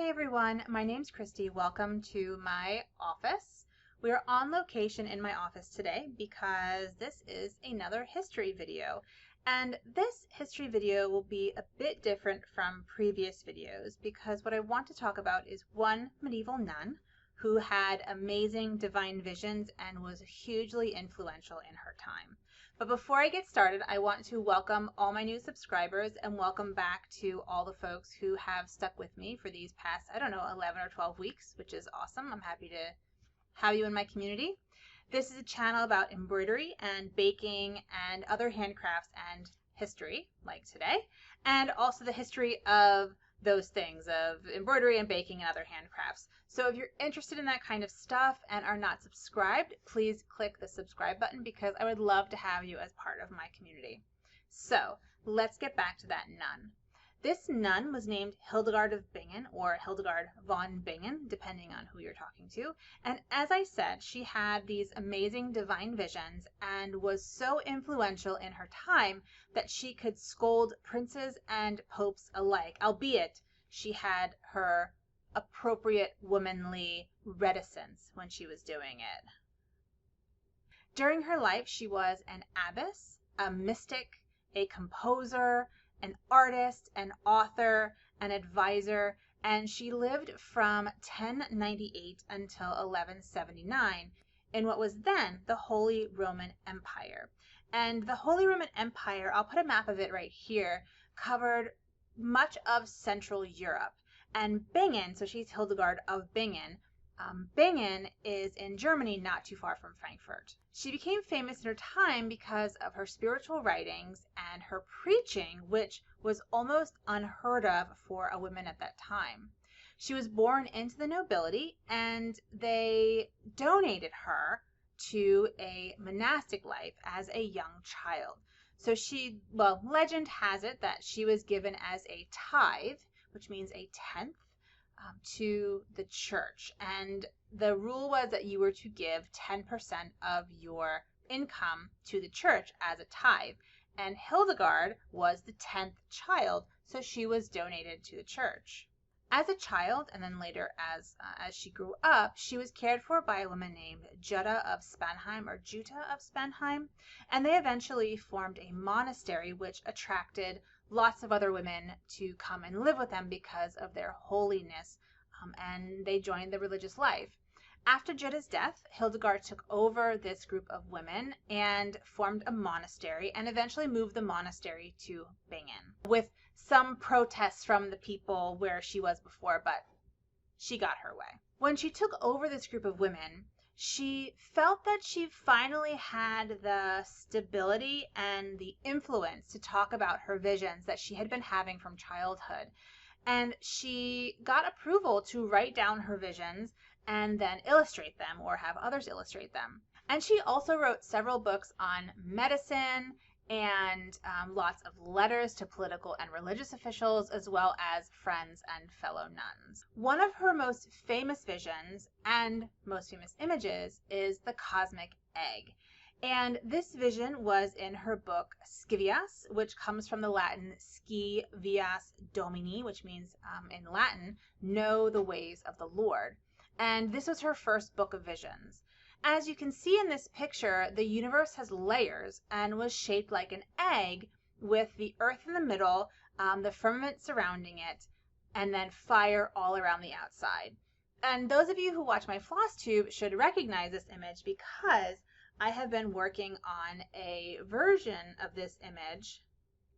Hey everyone, my name's Christy. Welcome to my office. We're on location in my office today because this is another history video. And this history video will be a bit different from previous videos because what I want to talk about is one medieval nun who had amazing divine visions and was hugely influential in her time. But before I get started, I want to welcome all my new subscribers and welcome back to all the folks who have stuck with me for these past, 11 or 12 weeks, which is awesome. I'm happy to have you in my community. This is a channel about embroidery and baking and other handcrafts and history, like today, and also the history of those things, of embroidery and baking and other handcrafts. So if you're interested in that kind of stuff and are not subscribed, please click the subscribe button because I would love to have you as part of my community. So let's get back to that nun. This nun was named Hildegard of Bingen, or Hildegard von Bingen, depending on who you're talking to. And as I said, she had these amazing divine visions and was so influential in her time that she could scold princes and popes alike, albeit she had her appropriate womanly reticence when she was doing it. During her life, she was an abbess, a mystic, a composer, an artist, an author, an advisor, and she lived from 1098 until 1179 in what was then the Holy Roman Empire. And the Holy Roman Empire, I'll put a map of it right here, covered much of Central Europe. And Bingen, so she's Hildegard of Bingen, Bingen is in Germany, not too far from Frankfurt. She became famous in her time because of her spiritual writings and her preaching, which was almost unheard of for a woman at that time. She was born into the nobility, and they donated her to a monastic life as a young child. So legend has it that she was given as a tithe, which means a tenth, to the church, and the rule was that you were to give 10% of your income to the church as a tithe, and Hildegard was the 10th child, so she was donated to the church. As a child, and then later as she grew up, she was cared for by a woman named Jutta of Spanheim, or Jutta of Spanheim, and they eventually formed a monastery which attracted lots of other women to come and live with them because of their holiness, and they joined the religious life. After Jutta's death, Hildegard took over this group of women and formed a monastery and eventually moved the monastery to Bingen, with some protests from the people where she was before, but she got her way. When she took over this group of women, she felt that she finally had the stability and the influence to talk about her visions that she had been having from childhood. And she got approval to write down her visions and then illustrate them or have others illustrate them. And she also wrote several books on medicine and lots of letters to political and religious officials, as well as friends and fellow nuns. One of her most famous visions and most famous images is the cosmic egg. And this vision was in her book Scivias, which comes from the Latin Sci Vias Domini, which means in Latin, know the ways of the Lord. And this was her first book of visions. As you can see in this picture, the universe has layers and was shaped like an egg with the earth in the middle, the firmament surrounding it, and then fire all around the outside. And those of you who watch my floss tube should recognize this image because I have been working on a version of this image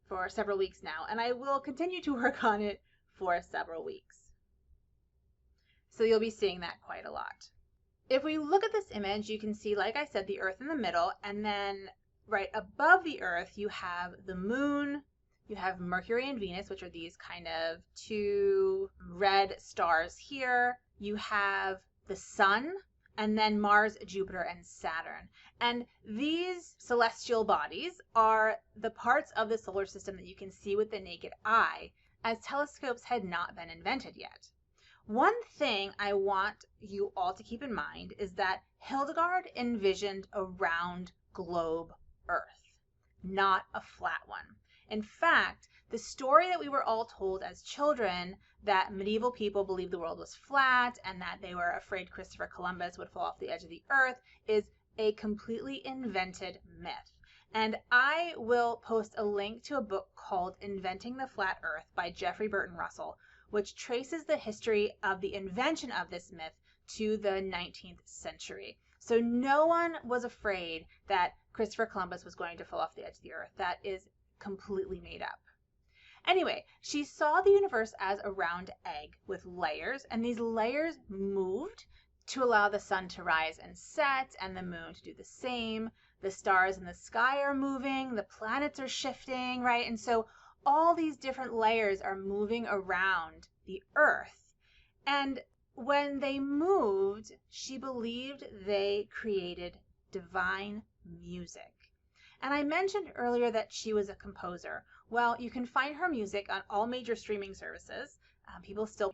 for several weeks now, and I will continue to work on it for several weeks. So you'll be seeing that quite a lot. If we look at this image, you can see, like I said, the earth in the middle, and then right above the earth, you have the moon, you have Mercury and Venus, which are these kind of two red stars here. You have the sun, and then Mars, Jupiter, and Saturn. And these celestial bodies are the parts of the solar system that you can see with the naked eye, as telescopes had not been invented yet. One thing I want you all to keep in mind is that Hildegard envisioned a round globe Earth, not a flat one. In fact, the story that we were all told as children, that medieval people believed the world was flat and that they were afraid Christopher Columbus would fall off the edge of the earth, is a completely invented myth. And I will post a link to a book called Inventing the Flat Earth by Jeffrey Burton Russell, which traces the history of the invention of this myth to the 19th century. So no one was afraid that Christopher Columbus was going to fall off the edge of the earth. That is completely made up. Anyway, she saw the universe as a round egg with layers, and these layers moved to allow the sun to rise and set and the moon to do the same. The stars in the sky are moving, the planets are shifting, right? And so all these different layers are moving around the earth. And when they moved, she believed they created divine music. And I mentioned earlier that she was a composer. Well, you can find her music on all major streaming services.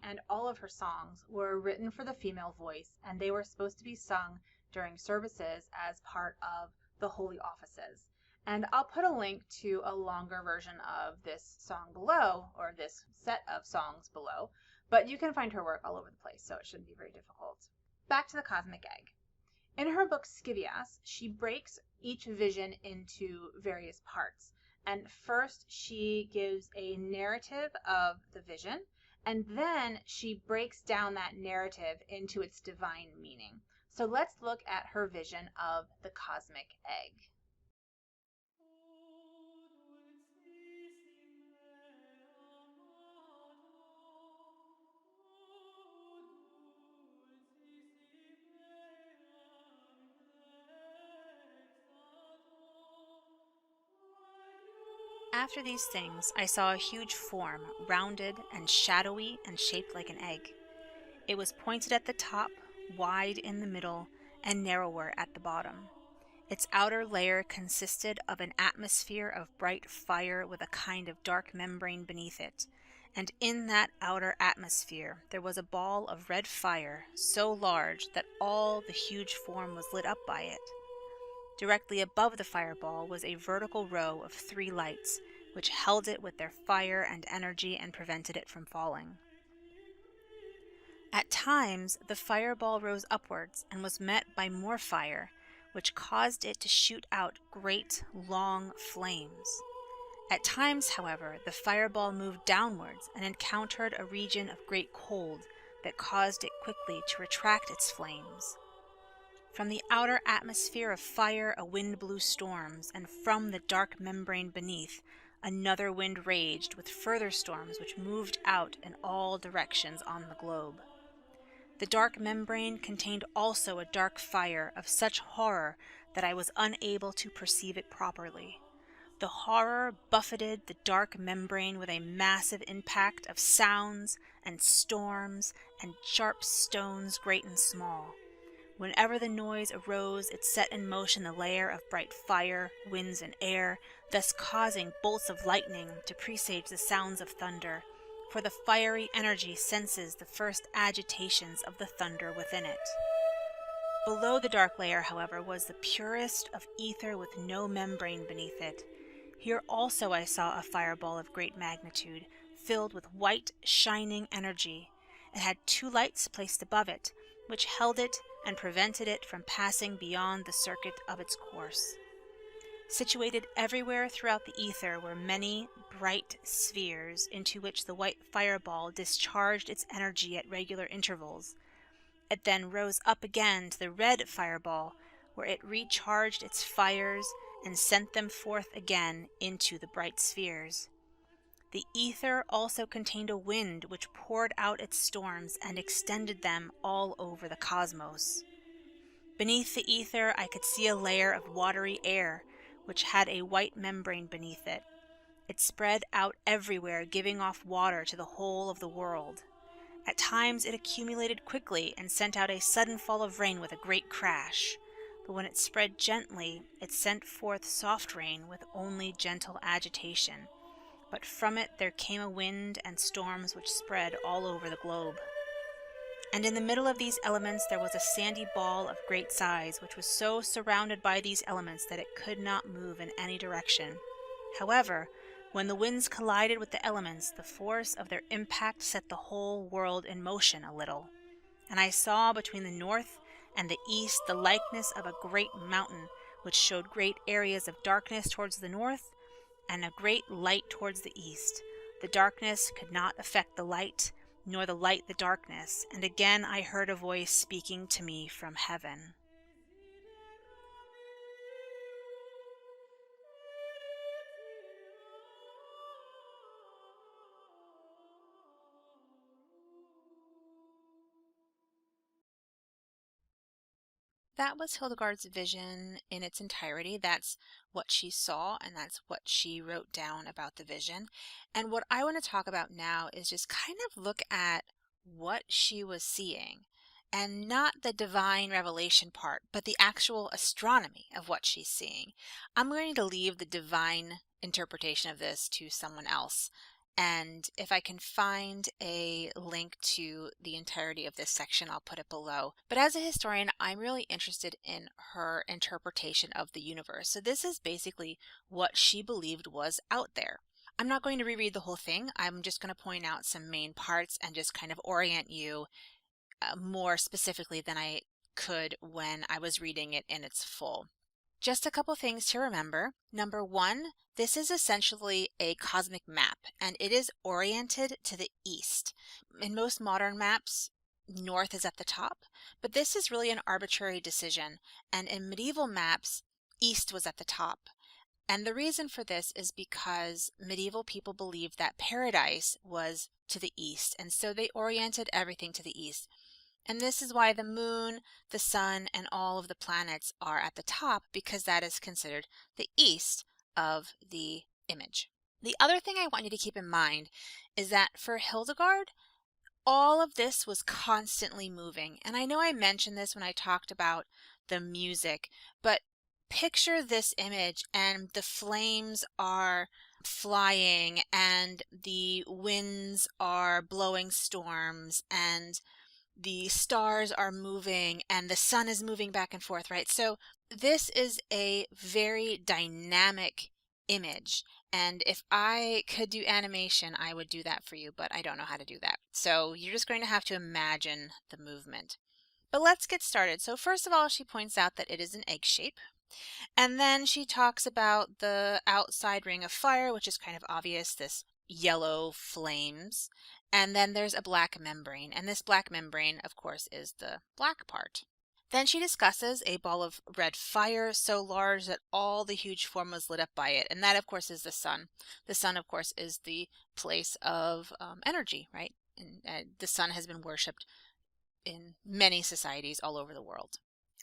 And all of her songs were written for the female voice, and they were supposed to be sung during services as part of the holy offices. And I'll put a link to a longer version of this song below, or this set of songs below, but you can find her work all over the place, so it shouldn't be very difficult. Back to the cosmic egg. In her book Scivias, she breaks each vision into various parts. And first she gives a narrative of the vision, and then she breaks down that narrative into its divine meaning. So let's look at her vision of the cosmic egg. After these things, I saw a huge form, rounded and shadowy and shaped like an egg. It was pointed at the top, wide in the middle, and narrower at the bottom. Its outer layer consisted of an atmosphere of bright fire with a kind of dark membrane beneath it, and in that outer atmosphere there was a ball of red fire so large that all the huge form was lit up by it. Directly above the fireball was a vertical row of 3 lights, which held it with their fire and energy and prevented it from falling. At times, the fireball rose upwards and was met by more fire, which caused it to shoot out great, long flames. At times, however, the fireball moved downwards and encountered a region of great cold that caused it quickly to retract its flames. From the outer atmosphere of fire a wind blew storms, and from the dark membrane beneath another wind raged with further storms which moved out in all directions on the globe. The dark membrane contained also a dark fire of such horror that I was unable to perceive it properly. The horror buffeted the dark membrane with a massive impact of sounds and storms and sharp stones great and small. Whenever the noise arose, it set in motion a layer of bright fire, winds, and air, thus causing bolts of lightning to presage the sounds of thunder, for the fiery energy senses the first agitations of the thunder within it. Below the dark layer, however, was the purest of ether with no membrane beneath it. Here also I saw a fireball of great magnitude, filled with white, shining energy. It had 2 lights placed above it, which held it and prevented it from passing beyond the circuit of its course. Situated everywhere throughout the ether were many bright spheres into which the white fireball discharged its energy at regular intervals. It then rose up again to the red fireball, where it recharged its fires and sent them forth again into the bright spheres. The ether also contained a wind which poured out its storms and extended them all over the cosmos. Beneath the ether I could see a layer of watery air, which had a white membrane beneath it. It spread out everywhere, giving off water to the whole of the world. At times it accumulated quickly and sent out a sudden fall of rain with a great crash, but when it spread gently, it sent forth soft rain with only gentle agitation. But from it there came a wind and storms which spread all over the globe. And in the middle of these elements there was a sandy ball of great size, which was so surrounded by these elements that it could not move in any direction. However, When the winds collided with the elements, the force of their impact set the whole world in motion a little. And I saw between the north and the east the likeness of a great mountain, which showed great areas of darkness towards the north and a great light towards the east. The darkness could not affect the light, nor the light the darkness. And again I heard a voice speaking to me from heaven. That was Hildegard's vision in its entirety. That's what she saw, and that's what she wrote down about the vision. And what I want to talk about now is just kind of look at what she was seeing, and not the divine revelation part, but the actual astronomy of what she's seeing. I'm going to leave the divine interpretation of this to someone else. And if I can find a link to the entirety of this section, I'll put it below. But as a historian, I'm really interested in her interpretation of the universe. So this is basically what she believed was out there. I'm not going to reread the whole thing. I'm just going to point out some main parts and just kind of orient you more specifically than I could when I was reading it in its full. Just a couple things to remember. Number one, this is essentially a cosmic map, and it is oriented to the east. In most modern maps, north is at the top, but this is really an arbitrary decision, and in medieval maps, east was at the top. And the reason for this is because medieval people believed that paradise was to the east, and so they oriented everything to the east. And this is why the moon, the sun, and all of the planets are at the top, because that is considered the east of the image. The other thing I want you to keep in mind is that for Hildegard, all of this was constantly moving. And I know I mentioned this when I talked about the music, but picture this image and the flames are flying and the winds are blowing storms and the stars are moving and the sun is moving back and forth, right? So this is a very dynamic image. And if I could do animation, I would do that for you, but I don't know how to do that. So you're just going to have to imagine the movement. But let's get started. So first of all, she points out that it is an egg shape. And then she talks about the outside ring of fire, which is kind of obvious, this yellow flames. And then there's a black membrane, and this black membrane, of course, is the black part. Then she discusses a ball of red fire so large that all the huge form was lit up by it, and that, of course, is the sun. The sun, of course, is the place of energy, right? And the sun has been worshipped in many societies all over the world.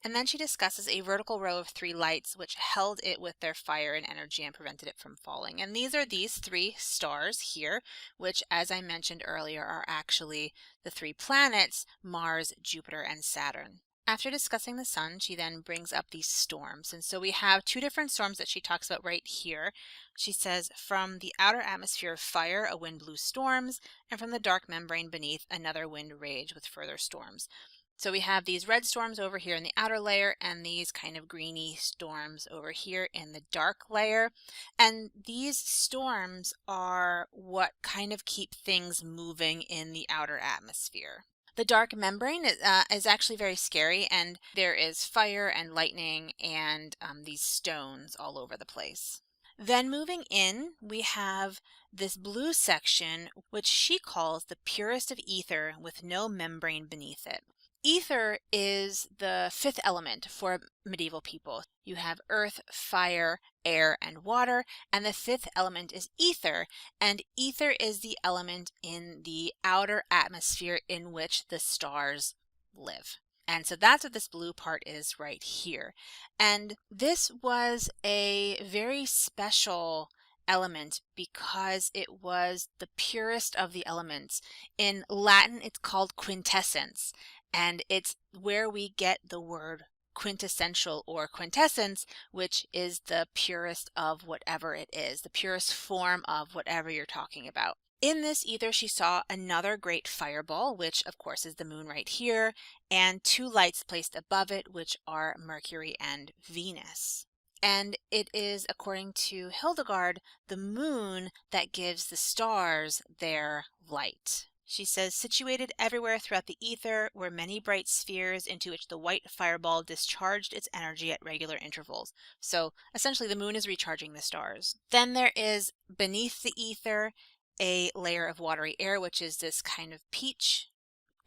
And then she discusses a vertical row of 3 lights which held it with their fire and energy and prevented it from falling. And these are these 3 stars here, which, as I mentioned earlier, are actually the 3 planets, Mars, Jupiter, and Saturn. After discussing the sun, she then brings up these storms. And so we have 2 different storms that she talks about right here. She says, from the outer atmosphere of fire, a wind blew storms, and from the dark membrane beneath, another wind raged with further storms. So we have these red storms over here in the outer layer and these kind of greeny storms over here in the dark layer. And these storms are what kind of keep things moving in the outer atmosphere. The dark membrane is actually very scary, and there is fire and lightning and these stones all over the place. Then moving in, we have this blue section, which she calls the purest of ether with no membrane beneath it. Ether is the 5th element for medieval people. You have earth, fire, air, and water, and the 5th element is ether, and ether is the element in the outer atmosphere in which the stars live. And so that's what this blue part is right here. And this was a very special element because it was the purest of the elements. In Latin, it's called quintessence. And it's where we get the word quintessential or quintessence, which is the purest of whatever it is, the purest form of whatever you're talking about. In this ether, she saw another great fireball, which of course is the moon right here, and 2 lights placed above it, which are Mercury and Venus. And it is, according to Hildegard, the moon that gives the stars their light. She says, situated everywhere throughout the ether were many bright spheres into which the white fireball discharged its energy at regular intervals. So essentially the moon is recharging the stars. Then there is beneath the ether a layer of watery air, which is this kind of peach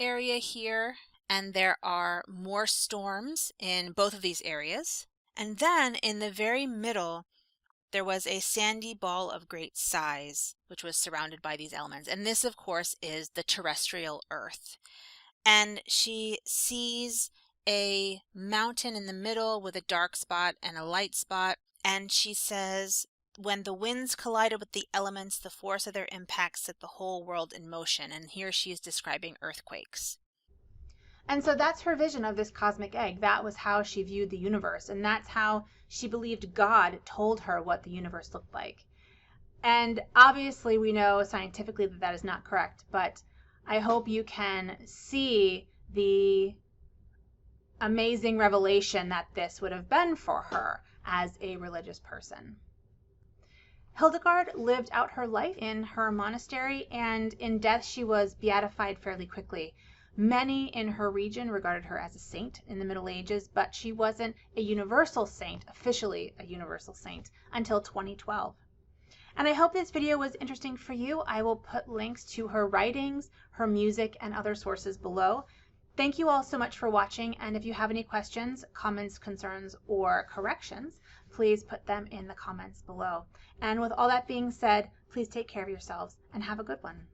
area here. And there are more storms in both of these areas. And then in the very middle, there was a sandy ball of great size, which was surrounded by these elements. And this, of course, is the terrestrial Earth. And she sees a mountain in the middle with a dark spot and a light spot. And she says, when the winds collided with the elements, the force of their impact set the whole world in motion. And here she is describing earthquakes. And so that's her vision of this cosmic egg. That was how she viewed the universe. And that's how she believed God told her what the universe looked like. And obviously we know scientifically that that is not correct, but I hope you can see the amazing revelation that this would have been for her as a religious person. Hildegard lived out her life in her monastery, and in death she was beatified fairly quickly. Many in her region regarded her as a saint in the Middle Ages, but she wasn't a universal saint, officially a universal saint, until 2012. And I hope this video was interesting for you. I will put links to her writings, her music, and other sources below. Thank you all so much for watching, and if you have any questions, comments, concerns, or corrections, please put them in the comments below. And with all that being said, please take care of yourselves and have a good one.